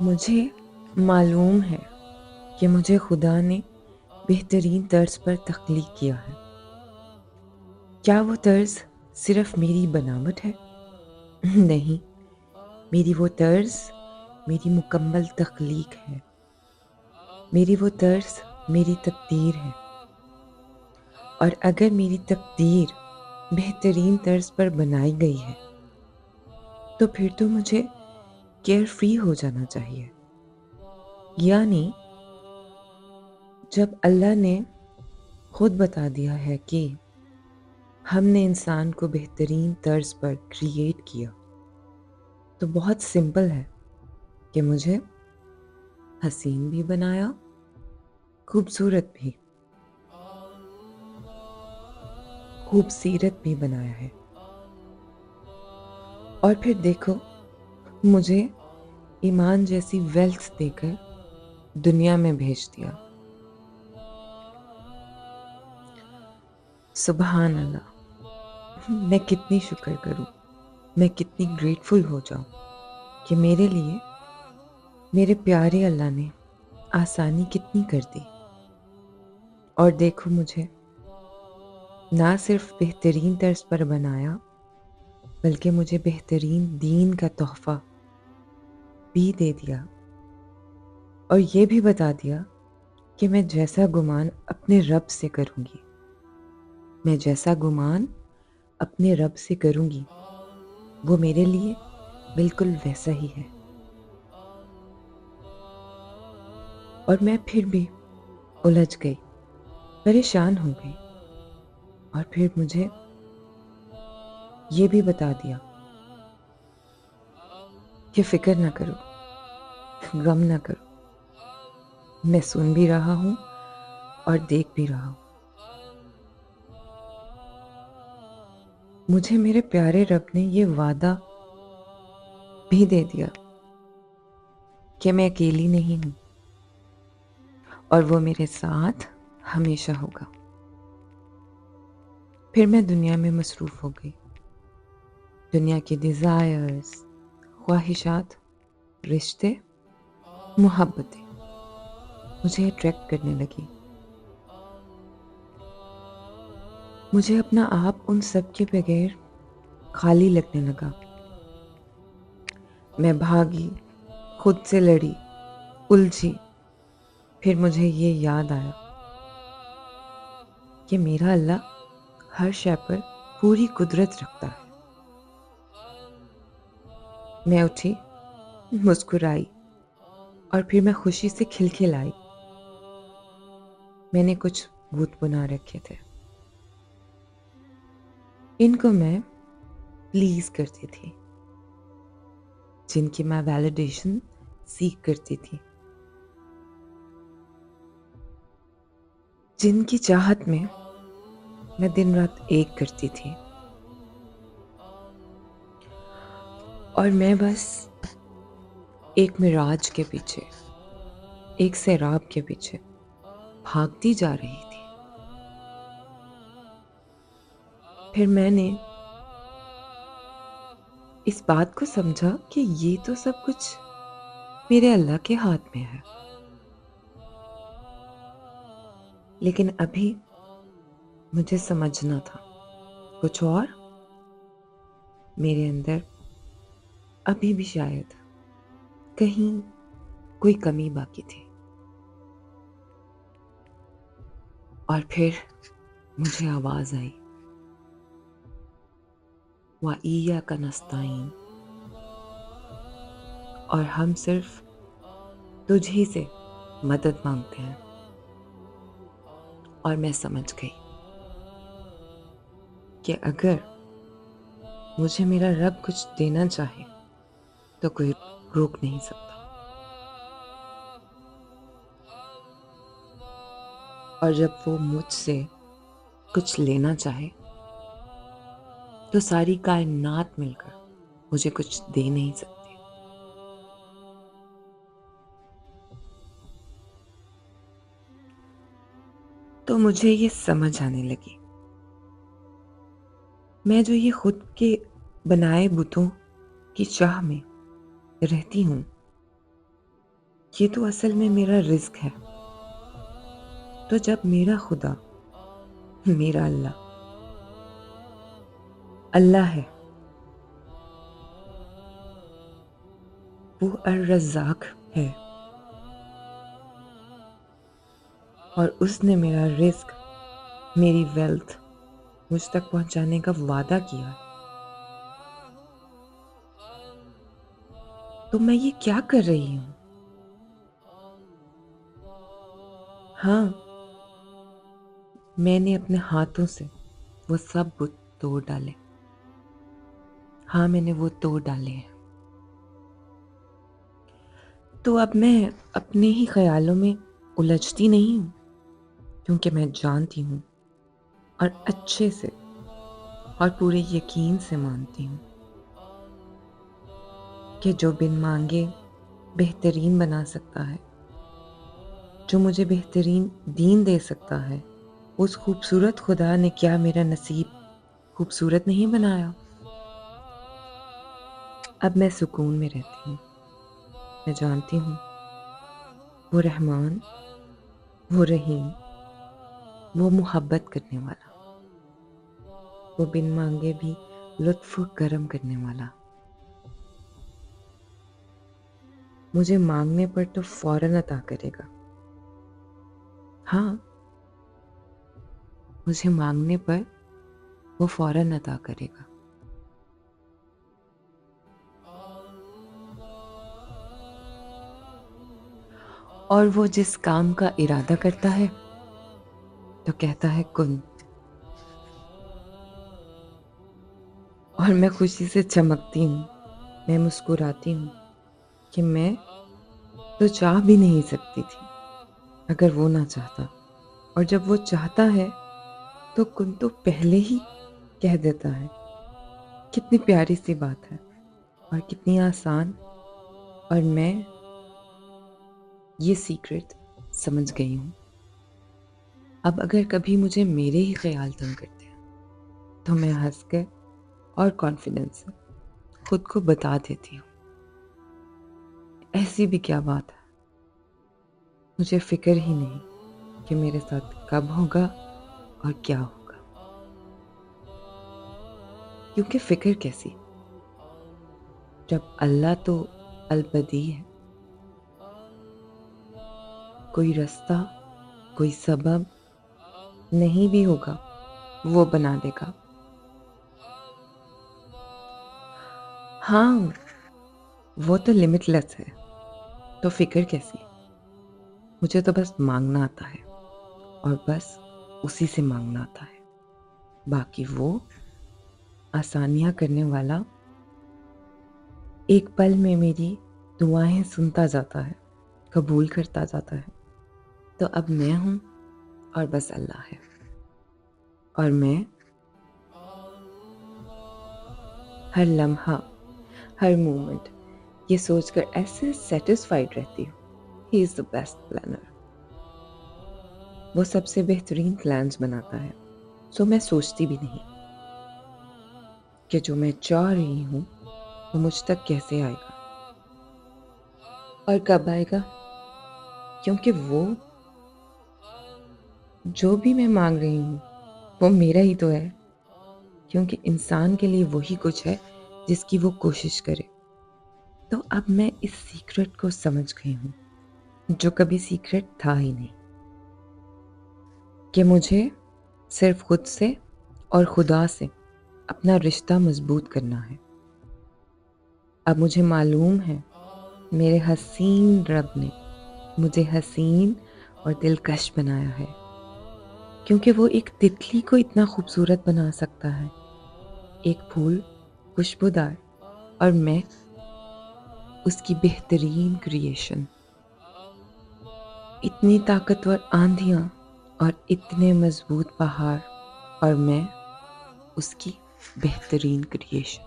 مجھے معلوم ہے کہ مجھے خدا نے بہترین طرز پر تخلیق کیا ہے۔ کیا وہ طرز صرف میری بناوٹ ہے؟ نہیں، میری وہ طرز میری مکمل تخلیق ہے۔ میری وہ طرز میری تقدیر ہے، اور اگر میری تقدیر بہترین طرز پر بنائی گئی ہے تو پھر تو مجھے کیئر فری ہو جانا چاہیے۔ یعنی جب اللہ نے خود بتا دیا ہے کہ ہم نے انسان کو بہترین طرز پر کریٹ کیا، تو بہت سمپل ہے کہ مجھے حسین بھی بنایا، خوبصورت بھی، خوبصیرت بھی بنایا ہے، اور پھر دیکھو مجھے ایمان جیسی ویلتھ دے کر دنیا میں بھیج دیا۔ سبحان اللہ، میں کتنی شکر کروں، میں کتنی گریٹفل ہو جاؤں کہ میرے لیے میرے پیارے اللہ نے آسانی کتنی کر دی۔ اور دیکھو مجھے نہ صرف بہترین طرز پر بنایا، بلکہ مجھے بہترین دین کا تحفہ بھی دے دیا، اور یہ بھی بتا دیا کہ میں جیسا گمان اپنے رب سے کروں گی، میں جیسا گمان اپنے رب سے کروں گی وہ میرے لیے بالکل ویسا ہی ہے۔ اور میں پھر بھی الجھ گئی، پریشان ہو گئی، اور پھر مجھے یہ بھی بتا دیا کہ فکر نہ کرو، غم نہ کرو، میں سن بھی رہا ہوں اور دیکھ بھی رہا ہوں۔ مجھے میرے پیارے رب نے یہ وعدہ بھی دے دیا کہ میں اکیلی نہیں ہوں، اور وہ میرے ساتھ ہمیشہ ہوگا۔ پھر میں دنیا میں مصروف ہو گئی، دنیا کی ڈیزائرز، خواہشات، رشتے، محبتیں مجھے اٹریکٹ کرنے لگی۔ مجھے اپنا آپ ان سب کے بغیر خالی لگنے لگا۔ میں بھاگی، خود سے لڑی، الجھی، پھر مجھے یہ یاد آیا کہ میرا اللہ ہر شے پر پوری قدرت رکھتا ہے۔ میں اٹھی، مسکرائی، اور پھر میں خوشی سے کھلکھلائی۔ میں نے کچھ بت بنا رکھے تھے، ان کو میں پلیز کرتی تھی، جن کی میں ویلیڈیشن سیکھ کرتی تھی، جن کی چاہت میں میں دن رات ایک کرتی تھی، اور میں بس ایک معراج کے پیچھے، ایک سیراب کے پیچھے بھاگتی جا رہی تھی۔ پھر میں نے اس بات کو سمجھا کہ یہ تو سب کچھ میرے اللہ کے ہاتھ میں ہے، لیکن ابھی مجھے سمجھنا تھا کچھ اور۔ میرے اندر ابھی بھی شاید کہیں کوئی کمی باقی تھی۔ اور پھر مجھے آواز آئی، وَإِيَّاكَ نَسْتَعِينُ، اور ہم صرف تجھ ہی سے مدد مانگتے ہیں۔ اور میں سمجھ گئی کہ اگر مجھے میرا رب کچھ دینا چاہے تو کوئی روک نہیں سکتا، اور جب وہ مجھ سے کچھ لینا چاہے تو ساری کائنات مل کر مجھے کچھ دے نہیں سکتی۔ تو مجھے یہ سمجھ آنے لگی، میں جو یہ خود کے بنائے بتوں کی چاہ میں رہتی ہوں، یہ تو اصل میں میرا رزق ہے. تو جب میرا خدا، میرا اللہ ہے، وہ الرزاق ہے، اور اس نے میرا رزق، میری ویلتھ مجھ تک پہنچانے کا وعدہ کیا، تو میں یہ کیا کر رہی ہوں؟ ہاں، میں نے اپنے ہاتھوں سے وہ سب بت توڑ ڈالے. ہاں، میں نے وہ توڑ ڈالے ہیں. تو اب میں اپنے ہی خیالوں میں الجھتی نہیں ہوں، کیونکہ میں جانتی ہوں اور اچھے سے اور پورے یقین سے مانتی ہوں کہ جو بن مانگے بہترین بنا سکتا ہے، جو مجھے بہترین دین دے سکتا ہے، اس خوبصورت خدا نے کیا میرا نصیب خوبصورت نہیں بنایا؟ اب میں سکون میں رہتی ہوں. میں جانتی ہوں وہ رحمان، وہ رحیم، وہ محبت کرنے والا، وہ بن مانگے بھی لطف و کرم کرنے والا، مجھے مانگنے پر تو فوراً عطا کرے گا. ہاں، مجھے مانگنے پر وہ فوراً عطا کرے گا. اور وہ جس کام کا ارادہ کرتا ہے تو کہتا ہے کن، اور میں خوشی سے چمکتی ہوں، میں مسکراتی ہوں کہ میں تو چاہ بھی نہیں سکتی تھی اگر وہ نہ چاہتا، اور جب وہ چاہتا ہے تو کن تو پہلے ہی کہہ دیتا ہے. کتنی پیاری سی بات ہے اور کتنی آسان. اور میں یہ سیکرٹ سمجھ گئی ہوں. اب اگر کبھی مجھے میرے ہی خیال تنگ کرتے ہیں تو میں ہنس کے اور کانفیڈنس سے خود کو بتا دیتی ہوں، ایسی بھی کیا بات ہے، مجھے فکر ہی نہیں کہ میرے ساتھ کب ہوگا اور کیا ہوگا. کیونکہ فکر کیسی جب اللہ تو البدی ہے. کوئی رستہ، کوئی سبب نہیں بھی ہوگا وہ بنا دے گا. ہاں، وہ تو لمٹ لیس ہے، تو فکر کیسی؟ مجھے تو بس مانگنا آتا ہے اور بس اسی سے مانگنا آتا ہے. باقی وہ آسانیاں کرنے والا ایک پل میں میری دعائیں سنتا جاتا ہے، قبول کرتا جاتا ہے. تو اب میں ہوں اور بس اللہ ہے، اور میں ہر لمحہ، ہر مومنٹ یہ سوچ کر ایسے سیٹسفائیڈ رہتی ہوں، ہی از دا بیسٹ پلانر. وہ سب سے بہترین پلانز بناتا ہے. سو میں سوچتی بھی نہیں کہ جو میں چاہ رہی ہوں وہ مجھ تک کیسے آئے گا اور کب آئے گا، کیونکہ وہ جو بھی میں مانگ رہی ہوں وہ میرا ہی تو ہے. کیونکہ انسان کے لیے وہی کچھ ہے جس کی وہ کوشش کرے. تو اب میں اس سیکرٹ کو سمجھ گئی ہوں جو کبھی سیکرٹ تھا ہی نہیں، کہ مجھے صرف خود سے اور خدا سے اپنا رشتہ مضبوط کرنا ہے. اب مجھے معلوم ہے میرے حسین رب نے مجھے حسین اور دلکش بنایا ہے، کیونکہ وہ ایک تتلی کو اتنا خوبصورت بنا سکتا ہے، ایک پھول خوشبودار، اور میں اس کی بہترین کریشن. اتنی طاقتور آندھیاں اور اتنے مضبوط پہاڑ، اور میں اس کی بہترین کریشن.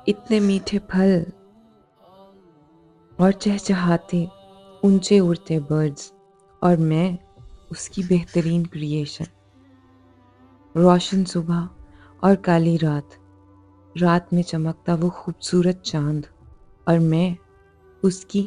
اتنے میٹھے پھل اور چہچہاتے اونچے اڑتے برڈز، اور میں اس کی بہترین کریشن. روشن صبح اور کالی رات، رات میں چمکتا وہ خوبصورت چاند، اور میں اس کی